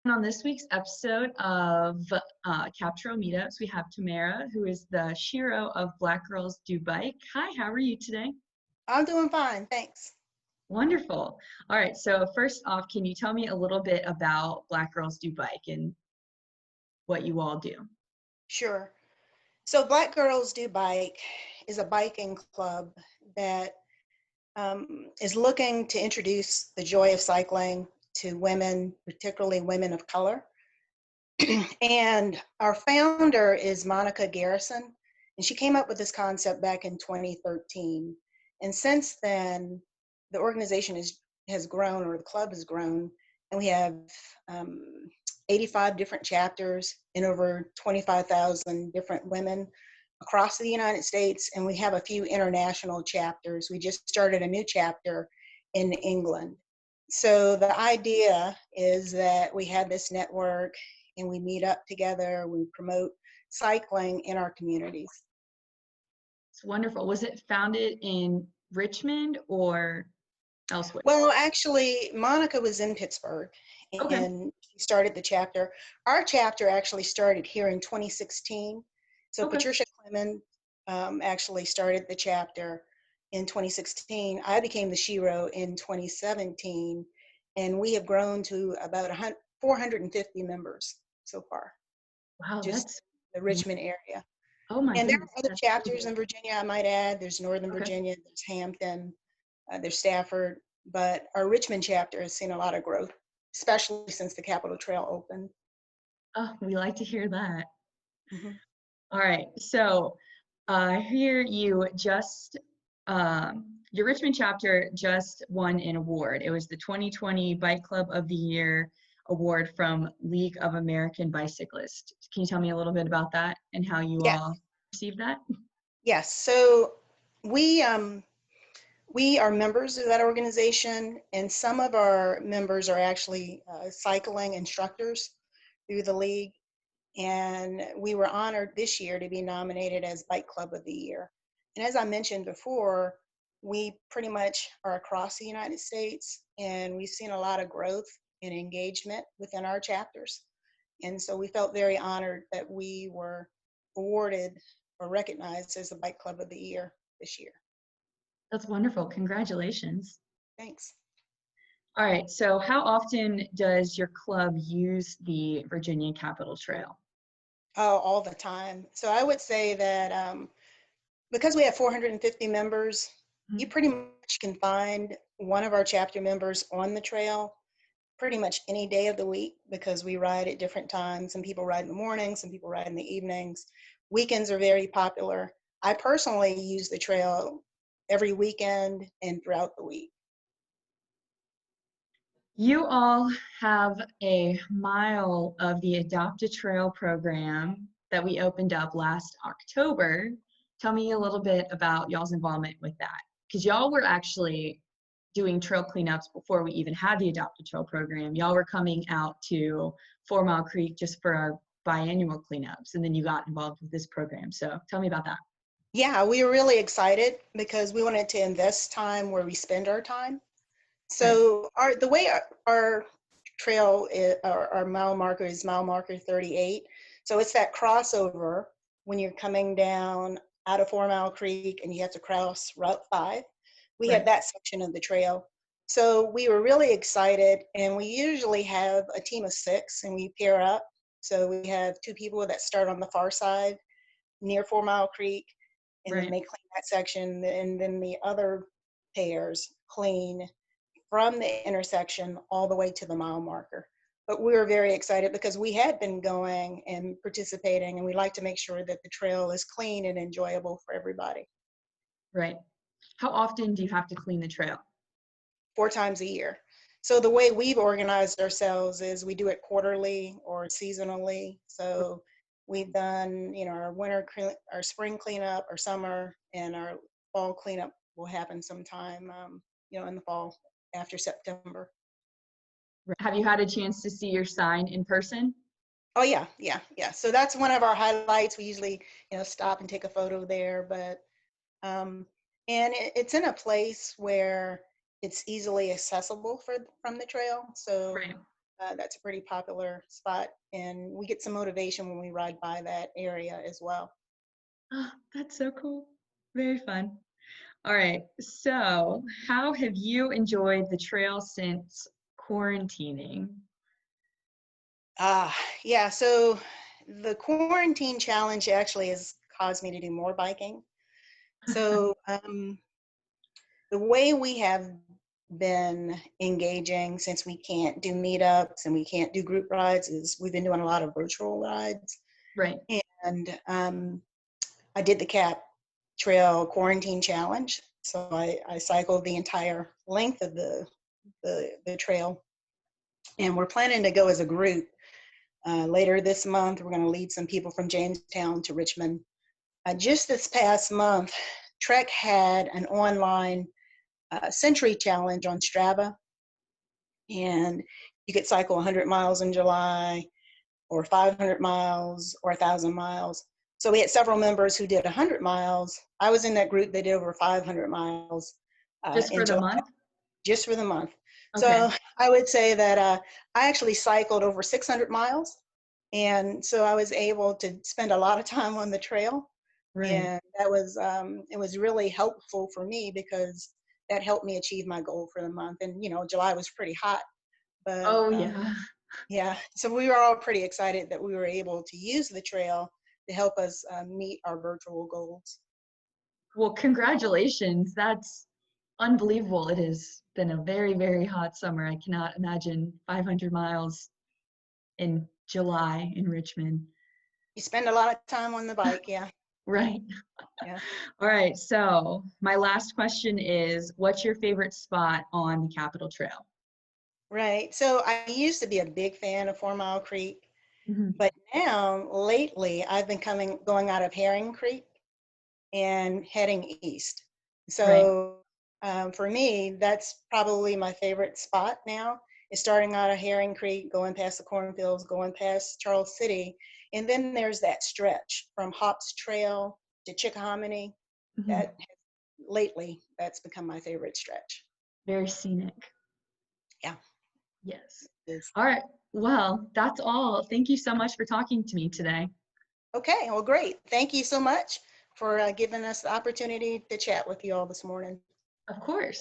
On this week's episode of Cap Trail Meetups, we have Tamara, who is the Shero of Black Girls Do Bike. Hi, how are you today? I'm doing fine, thanks. Wonderful. All right, so first off, can you tell me a little bit about Black Girls Do Bike and what you all do? Sure. So Black Girls Do Bike is a biking club that is looking to introduce the joy of cycling to women, particularly women of color. And our founder is Monica Garrison, and she came up with this concept back in 2013. And since then, the organization has grown, or the club has grown, and we have 85 different chapters and over 25,000 different women across the United States, and we have a few international chapters. We just started a new chapter in England. So the idea is that we have this network and we meet up together, we promote cycling in our communities. It's wonderful. Was it founded in Richmond or elsewhere? Well, actually, Monica was in Pittsburgh Okay. and she started the chapter. Our chapter actually started here in 2016. So Okay. Patricia Clement actually started the chapter in 2016. I became the Shero in 2017, and we have grown to about 450 members so far, Wow, just that's, the Richmond area. oh my And there goodness. are other That's chapters in Virginia, I might add. There's Northern okay. Virginia, there's Hampton, there's Stafford, but our Richmond chapter has seen a lot of growth, especially since the Capitol Trail opened. Oh, we like to hear that. Mm-hmm. All right, so here you just, your Richmond chapter just won an award. It was the 2020 Bike Club of the Year award from League of American Bicyclists. Can you tell me a little bit about that and how you Yes, all received that? yes. So we are members of that organization, and some of our members are actually cycling instructors through the league. And we were honored this year to be nominated as Bike Club of the Year. And as I mentioned before, we pretty much are across the United States, and we've seen a lot of growth and engagement within our chapters. And so we felt very honored that we were awarded or recognized as the Bike Club of the Year this year. That's wonderful. Congratulations. Thanks. All right, so how often does your club use the Virginia Capitol Trail? Oh, all the time. So I would say that because we have 450 members, you pretty much can find one of our chapter members on the trail pretty much any day of the week, because we ride at different times. Some people ride in the morning, some people ride in the evenings. Weekends are very popular. I personally use the trail every weekend and throughout the week. You all have a mile of the AdoptATrail program that we opened up last October. Tell me a little bit about y'all's involvement with that, because y'all were actually doing trail cleanups before we even had the AdoptATrail program. Y'all were coming out to 4 Mile Creek just for our biannual cleanups, and then you got involved with this program. So tell me about that. Yeah, we were really excited because we wanted to invest time where we spend our time. Right. So the way our trail, our mile marker is mile marker 38. So it's that crossover when you're coming down out of 4 Mile Creek and you have to cross Route 5. We Right. had that section of the trail. So we were really excited, and we usually have a team of 6 and we pair up. So we have 2 people that start on the far side near 4 Mile Creek, and then Right. they clean that section, and then the other pairs clean from the intersection all the way to the mile marker. But we were very excited because we had been going and participating, and we like to make sure that the trail is clean and enjoyable for everybody. Right. How often do you have to clean the trail? 4 times a year. So the way we've organized ourselves is we do it quarterly or seasonally. So we've done, our our spring cleanup, our summer, and our fall cleanup will happen sometime, in the fall after September. Have you had a chance to see your sign in person? Oh yeah, yeah, yeah. So that's one of our highlights. We usually, stop and take a photo there, but and it's in a place where it's easily accessible from the trail. So Right. That's a pretty popular spot, and we get some motivation when we ride by that area as well. Oh, that's so cool. Very fun. All right. So, how have you enjoyed the trail since quarantining? Yeah, so the quarantine challenge actually has caused me to do more biking. So the way we have been engaging since we can't do meetups and we can't do group rides is we've been doing a lot of virtual rides. Right. And I did the Cap Trail Quarantine Challenge. So I cycled the entire length of the trail. And we're planning to go as a group. Later this month, we're going to lead some people from Jamestown to Richmond. Just this past month, Trek had an online century challenge on Strava, and you could cycle 100 miles in July, or 500 miles, or 1,000 miles. So we had several members who did 100 miles. I was in that group that did over 500 miles Just in for the July, month? just for the month. Okay. So I would say that I actually cycled over 600 miles. And so I was able to spend a lot of time on the trail. Right. And that was, it was really helpful for me because that helped me achieve my goal for the month. And, you know, July was pretty hot, but Oh, yeah. yeah, so we were all pretty excited that we were able to use the trail to help us meet our virtual goals. Well, congratulations. That's unbelievable. It has been a very, very hot summer. I cannot imagine 500 miles in July in Richmond. You spend a lot of time on the bike, yeah, Right. yeah. All right. So, my last question is, what's your favorite spot on the Capitol Trail? Right. So I used to be a big fan of 4 Mile Creek, Mhm. but now lately I've been going out of Herring Creek and heading east. Right. So for me, that's probably my favorite spot now, is starting out of Herring Creek, going past the cornfields, going past Charles City. And then there's that stretch from Hops Trail to Chickahominy. Mhm. That lately, that's become my favorite stretch. Very scenic. Yeah, Yes. it is. All right. Well, that's all. Thank you so much for talking to me today. Okay, well, great. Thank you so much for giving us the opportunity to chat with you all this morning. Of course.